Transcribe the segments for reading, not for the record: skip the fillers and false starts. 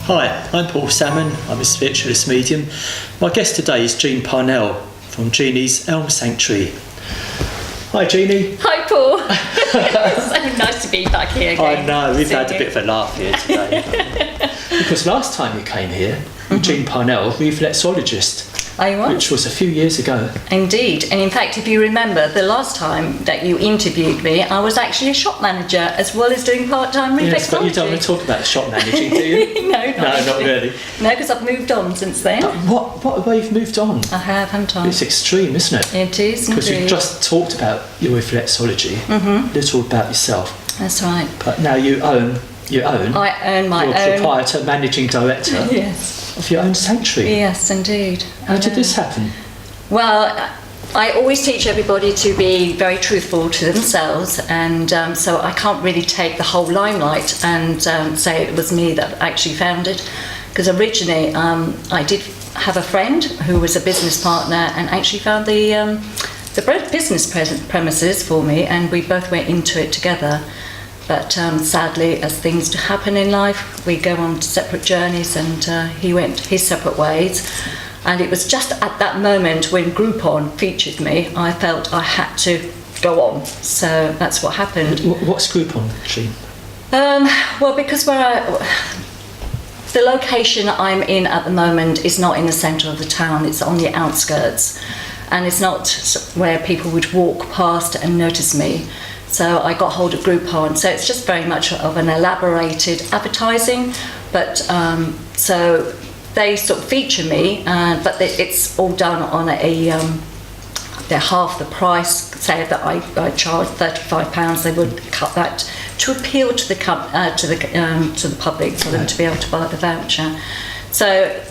Hi, I'm Paul Salmon. I'm a spiritualist medium. My guest today is Jean Parnell from Jeannie's Elm Sanctuary. Hi, Jeannie. Hi, Paul. It's so nice to be back here again. I know, we've had a bit of a laugh here today. Because last time you came here, Jean Parnell, reflexologist. I was. Which was a few years ago. Indeed. And in fact, if you remember, the last time that you interviewed me, I was actually a shop manager as well as doing part-time reflexology. Yes, but you don't want to talk about shop managing, do you? No, not really. No, because I've moved on since then. What way you've moved on? I have, haven't I? It's extreme, isn't it? It is, Because indeed. you've just talked about your reflexology, little about yourself. That's right. But now you own. I own my You're own. proprietor, managing director Yes. of your own sanctuary. Yes, indeed. How did this happen? Well, I always teach everybody to be very truthful to themselves, and so I can't really take the whole limelight and say it was me that actually found it, because originally I did have a friend who was a business partner and actually found the business premises for me, and we both went into it together. But sadly, as things happen in life, we go on separate journeys, and he went his separate ways. And it was just at that moment when Groupon featured me, I felt I had to go on. So that's what happened. What's Groupon, Jean? Well, because the location I'm in at the moment is not in the centre of the town, it's on the outskirts. And it's not where people would walk past and notice me. So I got hold of Groupon. So it's just very much of an elaborated advertising. But so they sort of feature me, but it's all done on they're half the price. Say that I charge £35, they would cut that to appeal to the public for them to be able to buy the voucher. So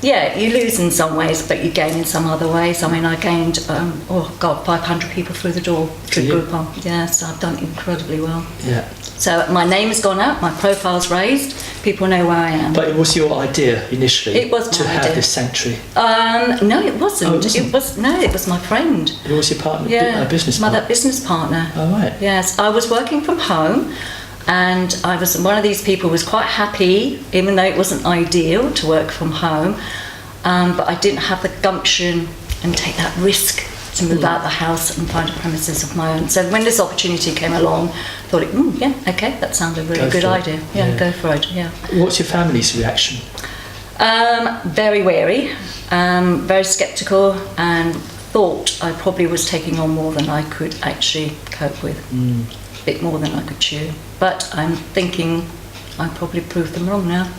yeah, you lose in some ways, but you gain in some other ways. I mean, I gained 500 people through the door through Groupon. Yeah, so I've done incredibly well. Yeah. So my name has gone out, my profile's raised, people know where I am. But it was your idea initially. It was my to idea. have this sanctuary. No, it wasn't. Oh, it wasn't? It was my friend. It was your partner, Yeah, business my partner. business partner. Oh, right. Yes, I was working from home, and I was one of these people who was quite happy, even though it wasn't ideal to work from home. But I didn't have the gumption and take that risk to move out the house and find a premises of my own. So when this opportunity came along, I thought, yeah, okay, that sounded a really good idea. Yeah, go for it, yeah. What's your family's reaction? Very wary, very sceptical, and thought I probably was taking on more than I could actually cope with. A bit more than I could chew. But I'm thinking I probably proved them wrong now.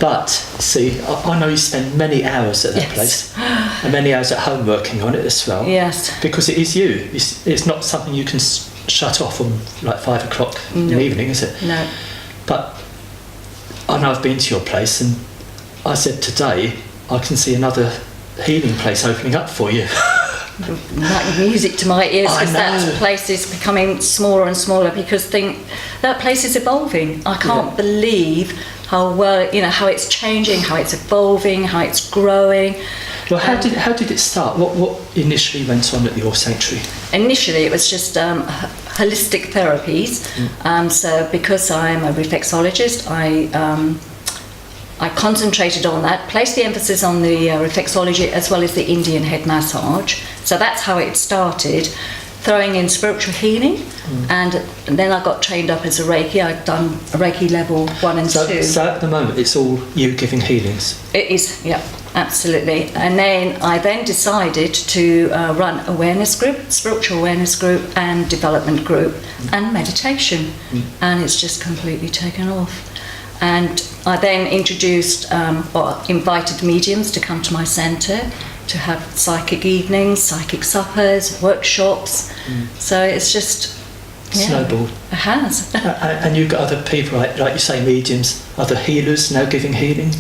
But, see, I know you spend many hours at that place, and many hours at home working on it as well. Yes. Because it is you. It's not something you can shut off on like 5 o'clock in the evening, is it? No. But I know I've been to your place, and I said today I can see another healing place opening up for you. Like music to my ears, because I know. that place is becoming smaller and smaller, because that place is evolving. I can't believe how well, how it's changing, how it's evolving, how it's growing. Well, how did it start? What initially went on at your sanctuary? Initially, it was just holistic therapies. So because I'm a reflexologist, I concentrated on that, placed the emphasis on the reflexology as well as the Indian head massage. So that's how it started, throwing in spiritual healing. And then I got trained up as a Reiki. I'd done a Reiki level 1 and 2. So at the moment, it's all you giving healings? It is, yeah, absolutely. And then I decided to run awareness group, spiritual awareness group, and development group, and meditation. And it's just completely taken off. And I then introduced or invited mediums to come to my centre to have psychic evenings, psychic suppers, workshops. So it's just snowballed. It has. And you've got other people, like you say, mediums, other healers now giving healing?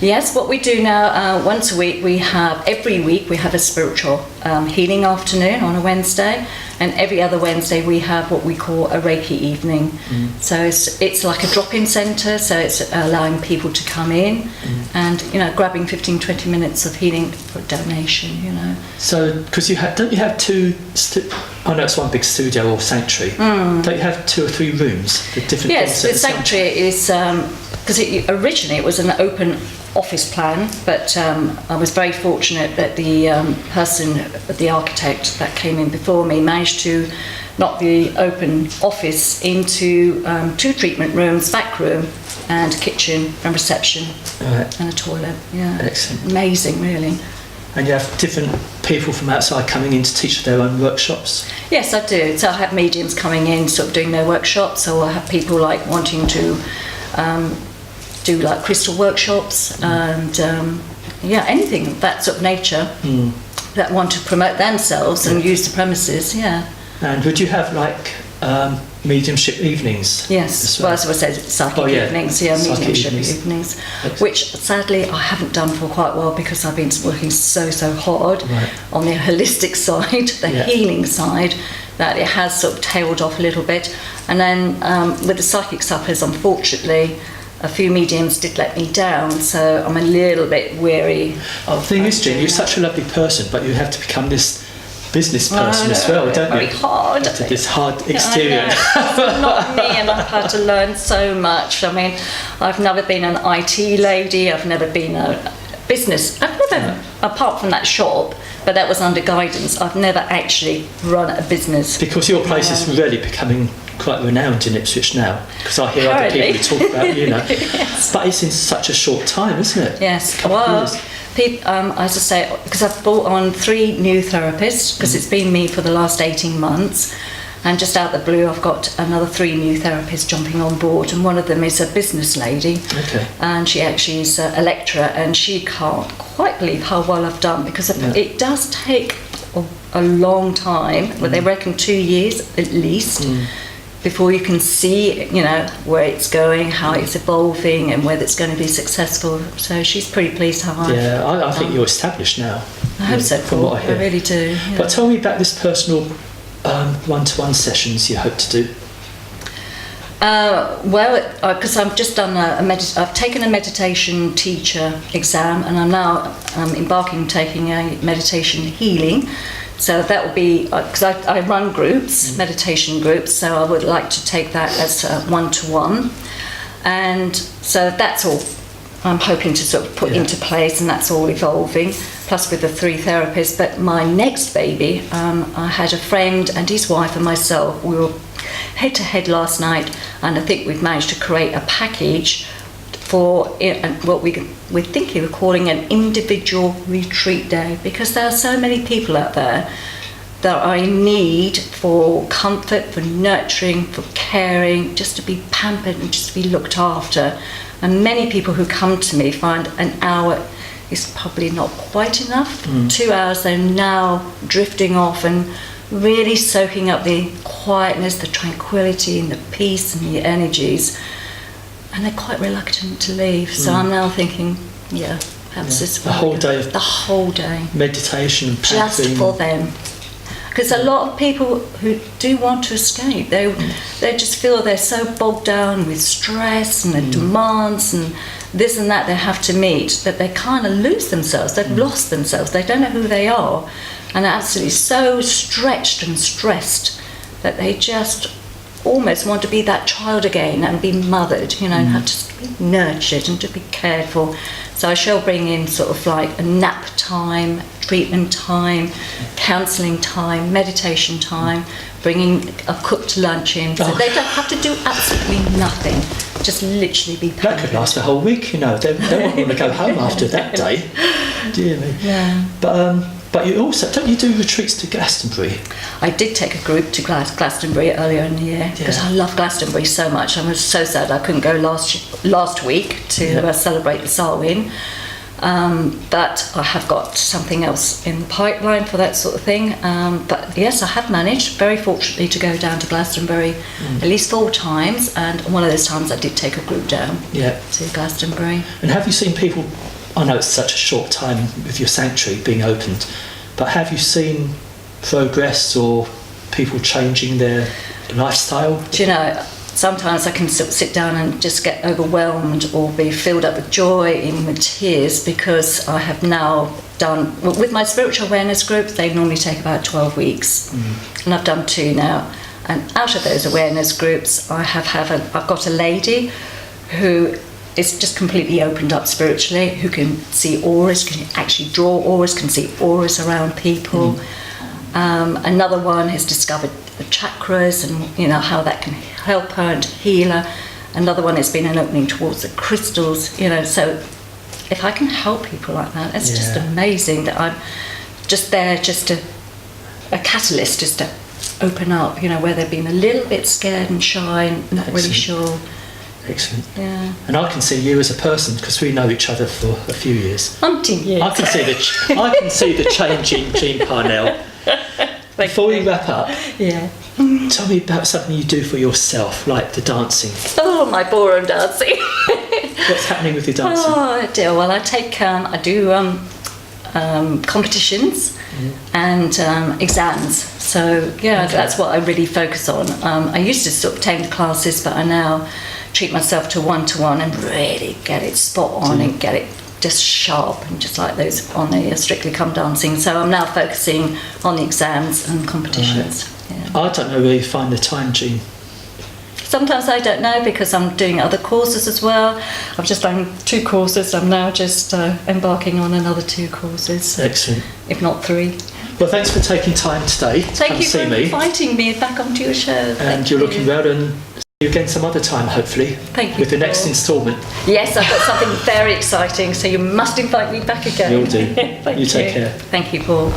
Yes, what we do now, once a week, every week we have a spiritual healing afternoon on a Wednesday, and every other Wednesday we have what we call a Reiki evening. So it's like a drop-in centre, so it's allowing people to come in and, grabbing 15-20 minutes of healing for a donation, So, because don't you have two, I know it's one big studio or sanctuary, don't you have 2 or 3 rooms with different Yes, the concepts? sanctuary is because originally it was an open office plan, but I was very fortunate that the the architect that came in before me managed to knock the open office into 2 treatment rooms, back room, and kitchen and reception, and a toilet. Yeah, excellent, amazing, really. And you have different people from outside coming in to teach their own workshops? Yes, I do. So I have mediums coming in, sort of doing their workshops. So I have people like wanting to do like crystal workshops and anything of that sort of nature that want to promote themselves and use the premises. Yeah. And would you have like mediumship evenings? Yes, well, as I said, psychic evenings, mediumship evenings, which sadly I haven't done for quite a while because I've been working so hard on the holistic side, the healing side, that it has sort of tailed off a little bit. And then with the psychic suppers, unfortunately, a few mediums did let me down, so I'm a little bit weary. Oh, the thing is, Jean, you're such a lovely person, but you have to become this business person as well, don't you? Very hard. This hard exterior. It's not me, and I've had to learn so much. I mean, I've never been an IT lady. I've never been a business. I've never, apart from that shop, but that was under guidance. I've never actually run a business. Because your place is really becoming quite renowned in Ipswich now. Because I hear other people talk about, Yes. But it's in such a short time, isn't it? Yes. Well, as I say, because I've brought on 3 new therapists, because it's been me for the last 18 months, and just out of the blue I've got another 3 new therapists jumping on board, and one of them is a business lady, and she actually is a lecturer, and she can't quite believe how well I've done, because it does take a long time, well, they reckon 2 years at least, before you can see, where it's going, how it's evolving, and whether it's going to be successful. So she's pretty pleased how I think you're established now. I hope so, from what I hear. I really do. Yeah. But tell me about this personal one-to-one sessions you hope to do. Because I've just done I've taken a meditation teacher exam, and I'm now embarking on taking a meditation healing. So that will be, because I run groups, meditation groups, so I would like to take that as one-to-one. And so that's all I'm hoping to sort of put into place, and that's all evolving, plus with the 3 therapists. But my next baby, I had a friend and his wife and myself, we were head-to-head last night, and I think we've managed to create a package for what we're thinking of calling an individual retreat day, because there are so many people out there that are in need for comfort, for nurturing, for caring, just to be pampered and just to be looked after. And many people who come to me find an hour is probably not quite enough. 2 hours, they're now drifting off and really soaking up the quietness, the tranquility and the peace and the energies. And they're quite reluctant to leave. So I'm now thinking, perhaps this the whole day of the whole day meditation, just for them. Because a lot of people who do want to escape, they just feel they're so bogged down with stress and the demands and this and that they have to meet, that they kind of lose themselves. They've lost themselves. They don't know who they are, and they're absolutely so stretched and stressed that they just almost want to be that child again and be mothered, and have to be nurtured and to be cared for. So I shall bring in sort of like a nap time, treatment time, counselling time, meditation time, bringing a cooked lunch in. So they don't have to do absolutely nothing, just literally be pampered. That could last a whole week, They won't want to go home after that day. Dear me. Yeah. But you also, don't you do retreats to Glastonbury? I did take a group to Glastonbury earlier in the year, because I love Glastonbury so much. I was so sad I couldn't go last week to celebrate the Salmon. But I have got something else in the pipeline for that sort of thing. But yes, I have managed, very fortunately, to go down to Glastonbury at least 4 times, and one of those times I did take a group down to Glastonbury. And have you seen people, I know it's such a short time with your sanctuary being opened, but have you seen progress or people changing their lifestyle? Do you know, sometimes I can sit down and just get overwhelmed or be filled up with joy, even with tears, because I have now done, with my spiritual awareness groups, they normally take about 12 weeks, and I've done 2 now. And out of those awareness groups, I've got a lady who it's just completely opened up spiritually, who can see auras, can actually draw auras, can see auras around people. Another one has discovered the chakras and, you know, how that can help her and heal her. Another one has been an opening towards the crystals, you know. So if I can help people like that, it's just amazing that I'm just there, just a catalyst, just to open up, you know, where they've been a little bit scared and shy and not really sure. Excellent. Yeah. And I can see you as a person, because we know each other for a few years. Umpteen years. I can see the change in Jean Parnell. Before we wrap up, tell me about something you do for yourself, like the dancing. Oh, my ballroom dancing. What's happening with your dancing? Oh dear. Well, I do competitions and exams. So that's what I really focus on. I used to sort of take classes, but I now treat myself to one-to-one and really get it spot on and get it just sharp and just like those on the Strictly Come Dancing. So I'm now focusing on the exams and competitions. Right. Yeah. I don't know where you find the time, Jean. Sometimes I don't know, because I'm doing other courses as well. I've just done 2 courses. I'm now just embarking on another 2 courses. Excellent. If not 3. Well, thanks for taking time today to Thank come you see for me. inviting me back onto your show. And you're looking well, and see you again some other time, hopefully. Thank you. With the next instalment. Yes, I've got something very exciting, so you must invite me back again. Will do. Thank You take care. Thank you, Paul.